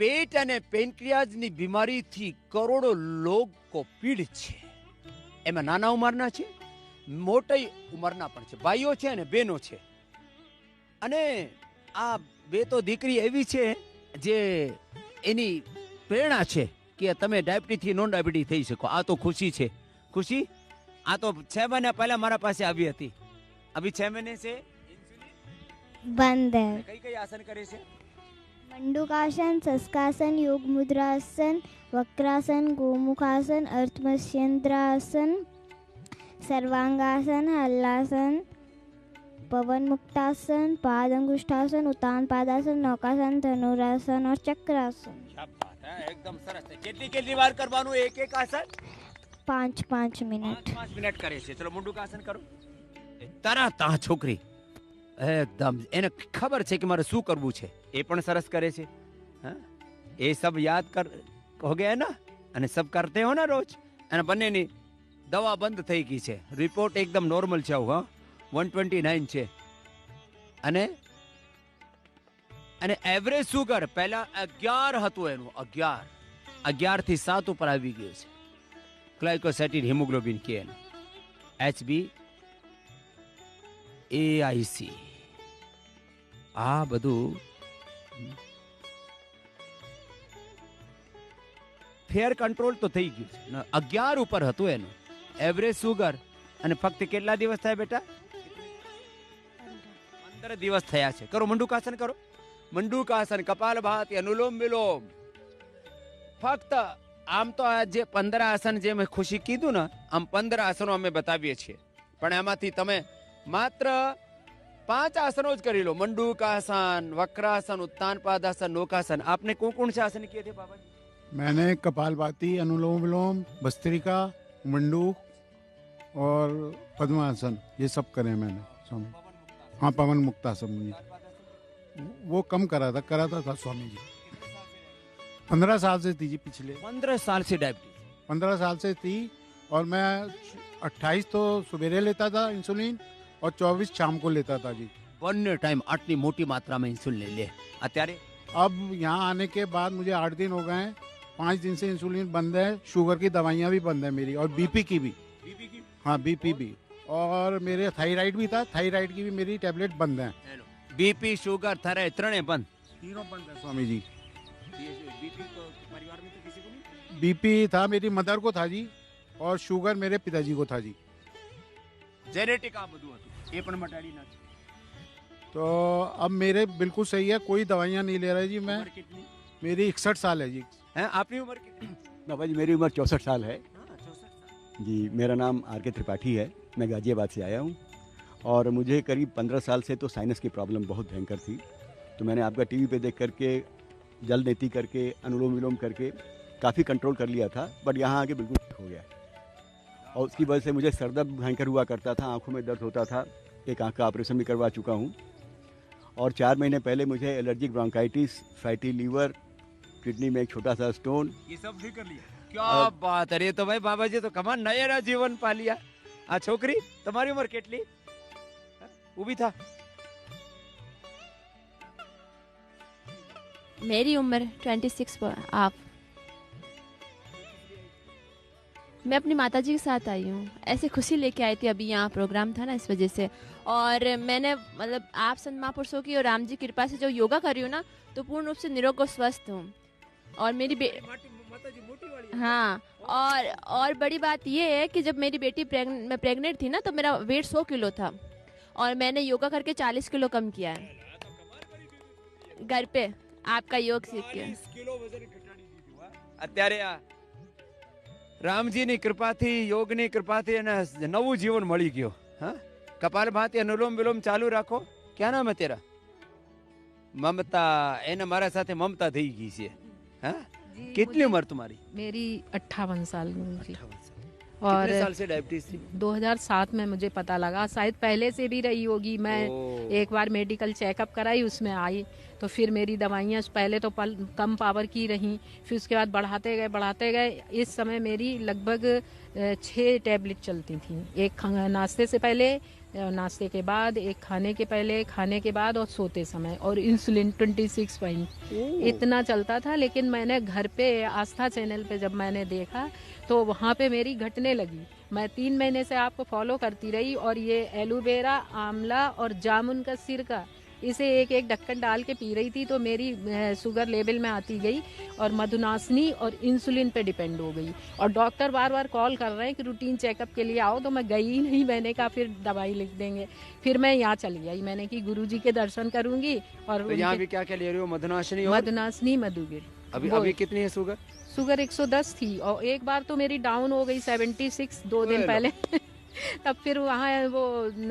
પેટ અને પેનક્રિયાઝની બીમારીથી કરોડો લોકો પીડિત છે. એમાં નાના ઉંમરના છે, મોટી ઉંમરના પણ છે, ભાઈઓ છે અને બહેનો છે. અને આ બે તો દીકરી એવી છે જે એની પ્રેરણા છે કે તમે ડાયાબિટીસથી નોન ડાયાબિટીસ થઈ શકો. આ તો ખુશી છે. ખુશી આ તો 6 મહિના પહેલા મારા પાસે આવી હતી. અભી 6 મહિને से बंद है. કઈ કઈ આસન કરે છે? मंडूकासन, सस्कासन, योग मुद्रासन, वक्रासन, गोमुखासन, अर्थमस्यंद्रासन, सर्वांगासन, हल्लासन, पवन मुक्तासन, पाद अंगुष्ठासन, उतान पादासन, नौकासन, धनुरासन और चक्रासन. क्या बात है, एकदम સરસ છે. કેટલી વાર કરવાનું એક એક આસન? 5 मिनट. 5 મિનિટ કરે છે. ચલો મુંડુકાસન કરો. તરત આ છોકરી एकदम એને ખબર છે કે મારે શું કરવું છે. એ પણ સરસ કરે છે. હા, એ સબ યાદ કર હો ગયા ના, અને સબ કરતે હો ના રોજ. અને બંનેની દવા બંધ થઈ ગઈ છે. રિપોર્ટ એકદમ નોર્મલ છે. હા, 129 છે. અને એવરેજ સુગર પહેલા 11 હતું એનું. 11 થી 7 ઉપર આવી ગયું છે. ગ્લાયકોસાઇટેડ હિમોગ્લોબિન કે HB AIC આ બધું ફેર કંટ્રોલ તો થઈ ગયું છે. 11 ઉપર હતું એનું એવરેજ સુગર. અને ફક્ત કેટલા દિવસ થયા બેટા? 15 દિવસ થયા છે. કરો મંડુકાસન કરો. મંડુકાસન, કપાલભાતિ, અનુલોમ વિલોમ. ફક્ત આમ તો આ જે 15 આસન જે મેં ખુશી કીધું ને, આમ 15 આસનો અમે બતાવીએ છીએ, પણ એમાંથી તમે માત્ર 5 આસનો જ કરી લો. मंडूकासन, वक्रासन, उत्तान पादासन, नौकासन. आपने कौन से आसन किए थे बाबा जी? मैंने कपालभाति, अनुलोम विलोम, भस्त्रिका, मंडूक और पद्मासन ये सब करे मैंने. स्वामी हाँ, पवन मुक्तासन वो कम कराता था स्वामी जी. 15 साल से थी जी. पिछले 15 साल से डायबिटीज? 15 साल से थी. और मैं 28 तो सवेरे लेता था इंसुलिन और 24 शाम को लेता था जी. બંને ટાઈમ આટલી મોટી માત્રામાં ઇન્સ્યુલિન લે. અત્યારે अब यहाँ आने के बाद मुझे 8 दिन हो गए हैं. 5 दिन से इंसुलिन बंद है. शुगर की दवाइयाँ भी बंद है मेरी, और बीपी की भी. हाँ, बीपी भी. और मेरे थायराइड भी था. थायराइड की भी मेरी टैबलेट बंद है. बीपी, शुगर, थायराइड ત્રણેય બંધ? तीनों बंद है स्वामी जी. बीपी तो परिवार में तो किसी को नहीं? बीपी था मेरी मदर को था जी, और शुगर मेरे पिताजी को था जी. जेनेटिक આ બધું હતું, એ પણ મટાડી નાખ્યું. तो अब मेरे बिल्कुल सही है. कोई दवाइयाँ नहीं ले रहा जी मैं. ઉંમર કેટલી? मेरी 61 साल है जी. हैं, आपकी उम्र कितनी? बाबा जी, मेरी उम्र 64 साल है. हाँ, 64 साल. जी, मेरा नाम RK त्रिपाठी है. मैं गाजियाबाद से आया हूँ. और मुझे करीब 15 साल से तो साइनस की प्रॉब्लम बहुत भयंकर थी. तो मैंने आपका टीवी पे देख करके, जल नीति करके, अनुलोम विलोम करके काफ़ी कंट्रोल कर लिया था. बट यहाँ आके बिल्कुल ठीक हो गया. और उसकी वजह से मुझे सर दर्द भयंकर हुआ करता था. आंखों में दर्द होता था. एक आंख का ऑपरेशन भी करवा चुका हूँ. और 4 महीने पहले मुझे allergic bronchitis, fatty liver, kidney में एक छोटा सा स्टोन. ये सब ठीक कर लिया. क्या बात है. ये तो भाई बाबाजी तो कमाल नया जीवन पा लिया. આ છોકરી તમારી ઉંમર કેટલી? ઊભી થા. मेरी उम्र 26 आप. मैं अपनी माताजी के साथ आई हूँ. ऐसे खुशी लेके आई थी. अभी यहाँ प्रोग्राम था ना, इस वजह से. और मैंने मतलब आप संत महापुरुषों की और राम जी की कृपा से जो योगा कर रही हूँ ना, तो पूर्ण रूप से निरोग और स्वस्थ हूँ. और मेरी हाँ, और बड़ी बात ये है कि जब मेरी बेटी मैं प्रेग्नेंट थी ना, तो मेरा वेट 100 किलो था. और मैंने योगा करके 40 किलो कम किया है घर पे, आपका योग सीख के. અત્યારે આ રામજીની કૃપાથી, યોગની કૃપાથી એને નવું જીવન મળી ગયો. હા, કપાલભાતિ, અનુલોમ વિલોમ ચાલુ રાખો. ક્યાં નામ હે તેરા? મમતા. એને મારા સાથે મમતા થઈ ગઈ છે. હા, कितनी उम्र तुम्हारी? मेरी 58 साल की. और कितने साल से डायबिटीज थी? 2007 में मुझे पता लगा. शायद पहले से भी रही होगी. मैं एक बार मेडिकल चेकअप कराई, उसमें आई. तो फिर मेरी दवाइयाँ पहले तो कम पावर की रहीं, फिर उसके बाद बढ़ाते गए. इस समय मेरी लगभग 6 टैबलेट चलती थी. एक नाश्ते से पहले, नाश्ते के बाद, एक खाने के पहले, खाने के बाद और सोते समय, और इंसुलिन 26 पॉइंट इतना चलता था। लेकिन मैंने घर पे आस्था चैनल पे जब मैंने देखा तो वहाँ पे मेरी घटने लगी। मैं 3 महीने से आपको फॉलो करती रही, और ये एलोवेरा, आंवला और जामुन का सिरका, इसे एक एक ढक्कन डाल के पी रही थी, तो मेरी शुगर लेवल में आती गई और मधुनाशनी और इंसुलिन पे डिपेंड हो गई। और डॉक्टर बार बार कॉल कर रहे हैं कि रूटीन चेकअप के लिए आओ, तो मैं गई ही नहीं। मैंने कहा फिर दवाई लिख देंगे। फिर मैं यहाँ चली आई, मैंने कि गुरुजी के दर्शन करूंगी। और तो यहाँ भी क्या क्या ले रही हो? मधुनाशनी और मधुनाशनी, मधुगिर। अभी कितनी है शुगर? शुगर 110 थी, और एक बार तो मेरी डाउन हो गई 76 2 दिन पहले। तब फिर वहाँ वो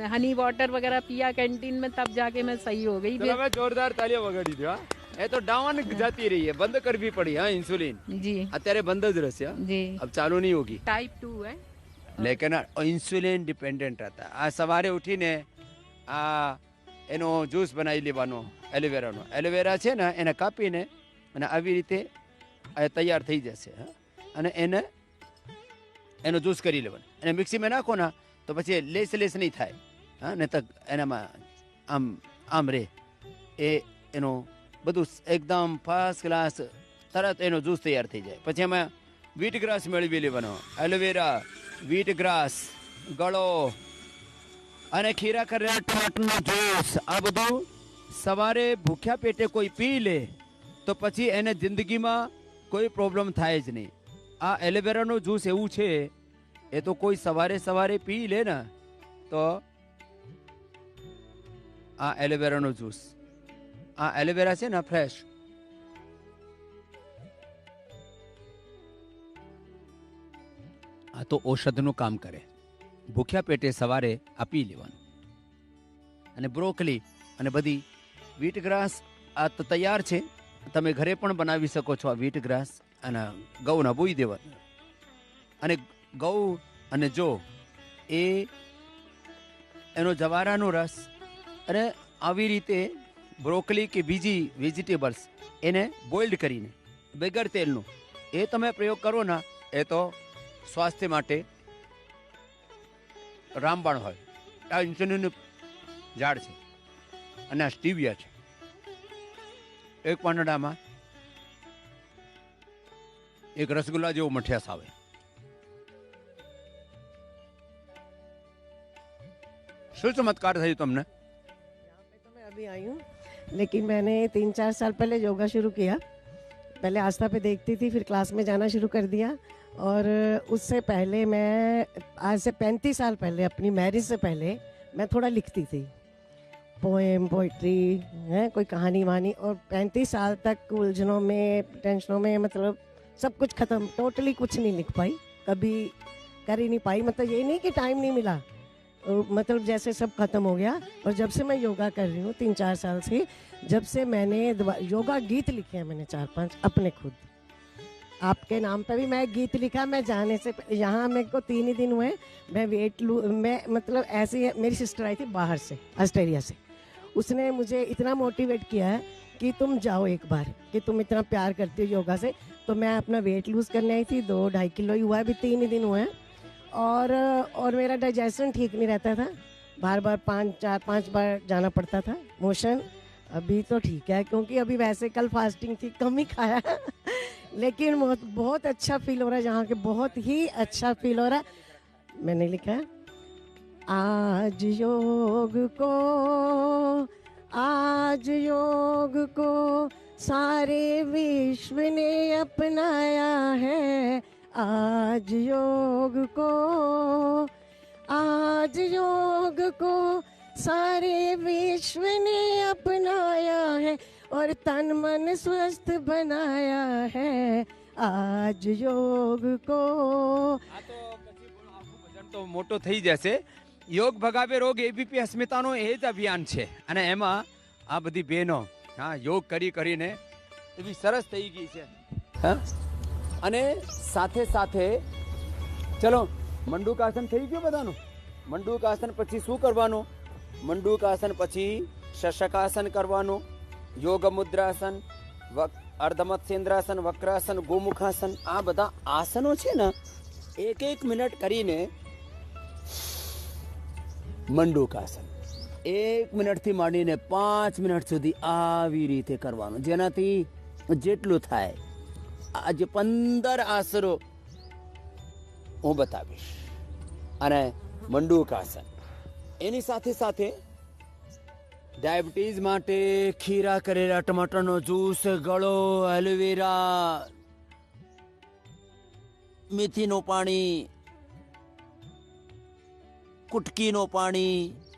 हनी वाटर वगैरह पिया कैंटीन में, तब जाके मैं सही हो गई। चलो मैं जोरदार तालियां वगाड़ी दो। ये तो डाउन जाती रही है, बंद कर भी पड़ी। हाँ, इंसुलिन जी અત્યારે બંધ જ રહેશે। जी, अब चालू नहीं होगी। टाइप 2 है। લેકિન ઇન્સ્યુલિન ડિપેન્ડન્ટ હતા। આ સવારે ઉઠીને આ એનો જ્યુસ બનાવી લેવાનો એલોવેરાનો। એલોવેરા છે ને એને કાપીને અને આવી રીતે તૈયાર થઈ જશે। અને એને એનો જ્યુસ કરી લેવાનો, અને મિક્સીમાં નાખો ને તો પછી લેસ લેસ નહીં થાય। હા, ને તો એનામાં આમ આમ રે એ એનો બધું એકદમ ફર્સ્ટ ક્લાસ તરત એનો જ્યુસ તૈયાર થઈ જાય। પછી એમાં વીટ ગ્રાસ મેળવી લેવાનો, એલોવેરા, વીટ ગ્રાસ, ગળો અને ખીરા કરેલા ટમાટરનો જ્યુસ। આ બધું સવારે ભૂખ્યા પેટે કોઈ પી લે તો પછી એને જિંદગીમાં કોઈ પ્રોબ્લેમ થાય જ નહીં। આ એલોવેરાનો જ્યુસ એવું છે, એ તો કોઈ સવારે સવારે પી લે ને તો આ એલોવેરાનો જ્યુસ, આ એલોવેરા છે ને ફ્રેશ, આ તો ઔષધનું કામ કરે। ભૂખ્યા પેટે સવારે આ પી લેવાનું। અને બ્રોકલી અને બધી વીટ ગ્રાસ આ તો તૈયાર છે, તમે ઘરે પણ બનાવી શકો છો। આ વીટ ગ્રાસ અને ઘઉંના બોઈ દેવાના, અને ઘઉં અને જો એ એનો જવારાનો રસ, અને આવી રીતે બ્રોકલી કે બીજી વેજીટેબલ્સ એને બોઇલ્ડ કરીને બેગર તેલનું એ તમે પ્રયોગ કરો ને, એ તો સ્વાસ્થ્ય માટે રામબાણ હોય। આ ઇન્સ્યુલિનનું ઝાડ છે અને આ સ્ટીવિયા છે। એક પાંદડામાં એક રસગુલ્લા જેવો મઠિયાસ આવે। શું ચમત્કાર થયું તમને? यहाँ पे तो मैं अभी आई हूँ, लेकिन मैंने 3-4 साल पहले योगा शुरू किया। पहले आस्था पे देखती थी, फिर क्लास में जाना शुरू कर दिया। और उससे पहले मैं, आज से 35 साल पहले, अपनी मैरिज से पहले मैं थोड़ा लिखती थी, पोएम, पोइट्री है, कोई कहानी वहानी। और 35 साल तक उलझनों में, टेंशनों में, मतलब सब कुछ ख़त्म, टोटली कुछ नहीं लिख पाई, कभी कर ही नहीं पाई। मतलब ये नहीं कि टाइम नहीं मिला, मतलब जैसे सब खत्म हो गया। और जब से मैं योगा कर रही हूँ 3-4 साल से, जब से मैंने योगा गीत लिखे हैं मैंने 4-5 अपने खुद, आपके नाम पे भी मैं एक गीत लिखा। मैं जाने से यहाँ मेरे को 3 ही दिन हुए, मैं मैं मतलब ऐसे, मेरी सिस्टर आई थी बाहर से, ऑस्ट्रेलिया से, उसने मुझे इतना मोटिवेट किया है कि तुम जाओ एक बार, कि तुम इतना प्यार करती हो योगा से। तो मैं अपना वेट लूज़ करने आई थी, 2-2.5 किलो ही हुआ है, अभी 3 ही दिन हुए हैं। और मेरा डाइजेशन ठीक नहीं रहता था, बार बार 4-5 बार जाना पड़ता था मोशन। अभी तो ठीक है, क्योंकि अभी वैसे कल फास्टिंग थी, कम ही खाया लेकिन बहुत अच्छा फील हो रहा है, जहाँ के बहुत ही अच्छा फील हो रहा है। मैंने लिखा है, आज योग को सारे विश्व ने अपनाया है। आज योग को सारे विश्व ने अपनाया है, और तन मन स्वस्थ बनाया है। आज योग को તો મોટો થઈ જશે। યોગ ભગાવે રોગ, એબીપી અસ્મિતાનો એ જ અભિયાન છે, અને એમાં આ બધી બહેનો હા યોગ કરીને એવી સરસ થઈ ગઈ છે। હા, અને સાથે સાથે ચલો મંડુકાસન થઈ ગયું બધાનું। મંડુકાસન પછી શું કરવાનું? મંડુકાસન પછી શશકાસન કરવાનું, યોગ મુદ્રાસન, અર્ધમત્સ્યેન્દ્રાસન, વક્રાસન, ગોમુખાસન। આ બધા આસનો છે ને, 1-1 મિનિટ કરીને મંડૂકાસન 1 મિનિટથી માંડીને 5 મિનિટ સુધી આવી રીતે કરવાનું, જેનાથી જેટલું થાય આજે 15 આસરો હું બતાવીશ. અને મંડૂકાસન એની સાથે સાથે ડાયાબિટીસ માટે ખીરા કરેલા ટમાટરનો જ્યુસ, ગળો, એલોવેરા, મેથીનું પાણી, કુટકીનું પાણી,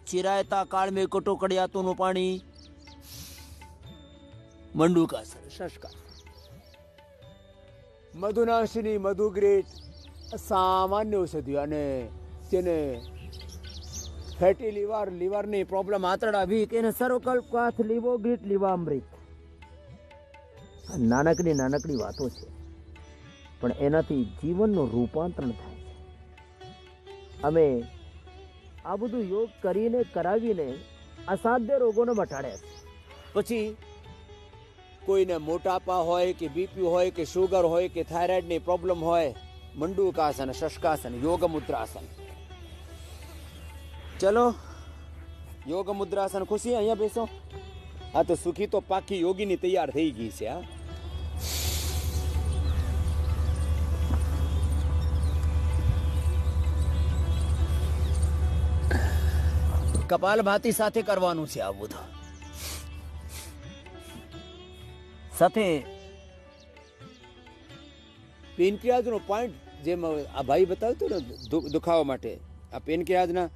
ચિરાયતા કાળમે કટોકડિયાતુંનું પાણી, મંડૂકાસન, શશકાસન, મધુનાશિની, મધુગ્રેટ, સામાન્ય ઔષધિ અને જેને ફેટી લીવરની પ્રોબ્લેમ, આંતરડા વીક, એને સર્વકલ્પ કાથ, લીવોગ્રીટ, લીવામૃત. નાનકડી વાતો છે, પણ એનાથી જીવનનું રૂપાંતરણ થાય છે. અમે આ બધું યોગ કરીને કરાવીને અસાધ્ય રોગોને મટાડ્યા છે. પછી કોઈને મોટાપા હોય કે બીપી હોય કે શુગર હોય કે થાઇરોઇડની પ્રોબ્લેમ હોય, મંડૂકાસન, શશકાસન, યોગ મુદ્રાસન. ચલો યોગ મુદ્રાસન. ખુશી અહીંયા બેસો. આ તો સુખી તો પાકી યોગીની તૈયાર થઈ ગઈ છે. હા, કપાલભાતી સાથે કરવાનું છે આ બધું. સાથે પેનક્રિયાઝનો પોઈન્ટ જેમ આ ભાઈ બતાવતો ને દુખાવા માટે, આ પેનક્રિયાઝના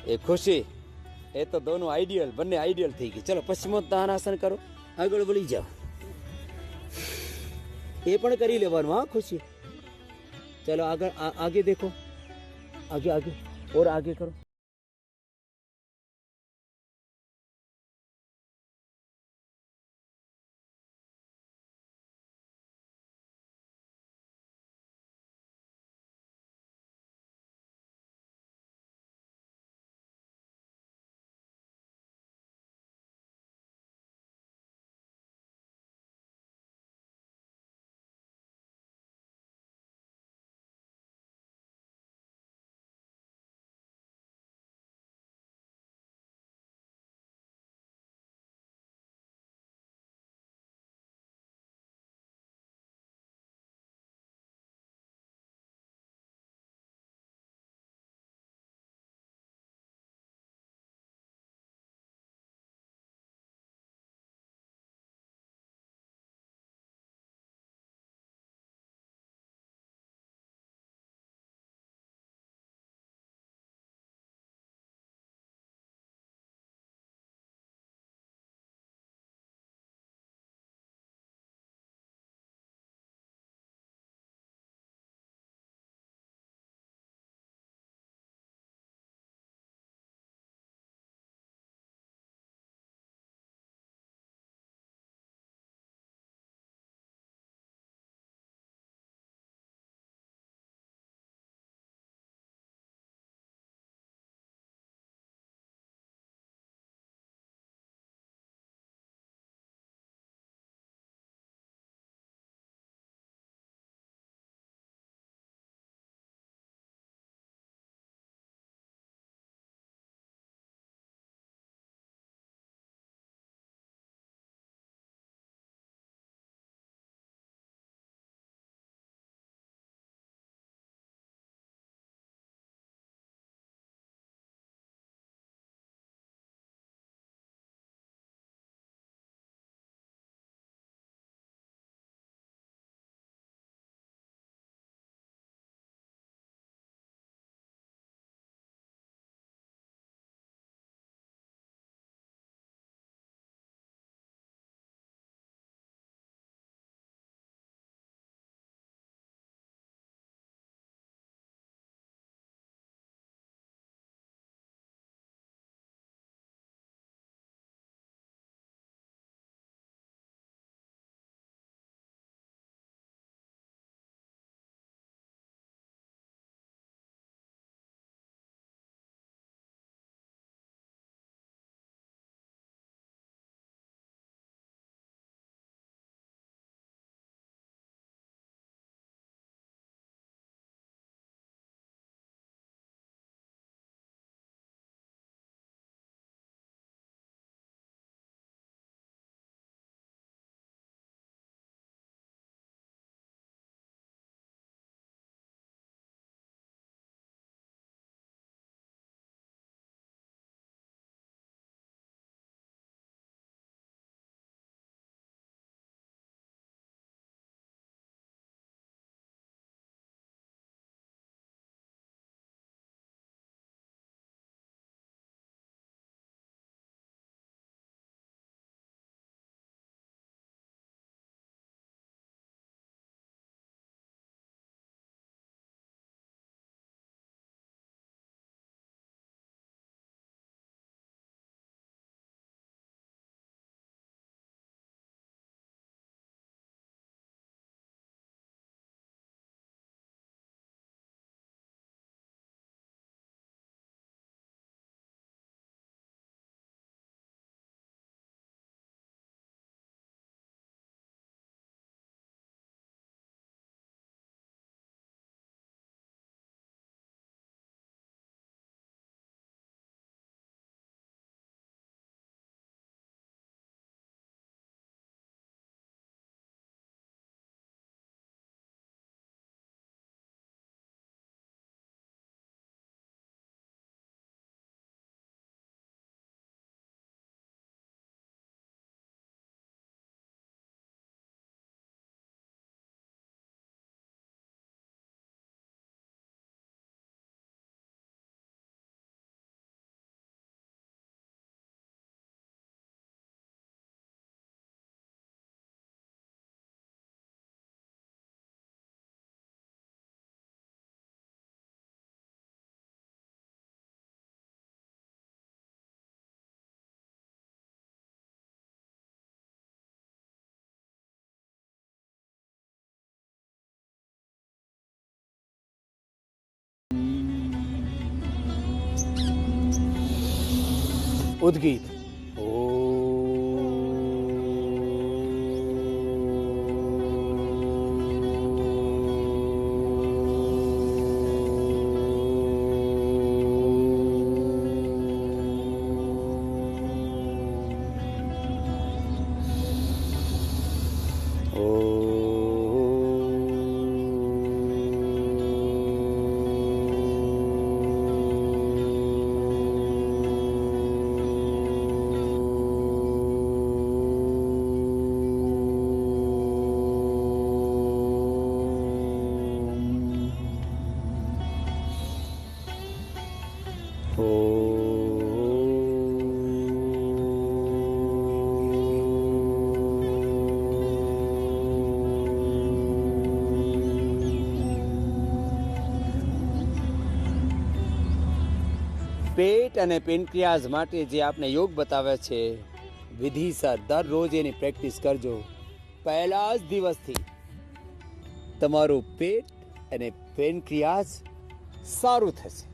એ ખુશી એ તો દોનો આઈડિયલ બંને આઈડિયલ થઈ ગઈ. ચલો પશ્ચિમોત્તાન આસન કરો, આગળ વળી જાઓ. એ પણ કરી લેવાનું હા ખુશી. ચલો આગળ આગે દેખો, आगे आगे और आगे करो. उद्गीत પેટ અને પેનક્રિયાઝ માટે જે આપને યોગ બતાવે છે વિધિસર દરરોજ એની પ્રેક્ટિસ કરજો. પહેલા જ દિવસથી તમારું પેટ અને પેનક્રિયાઝ સારું થશે.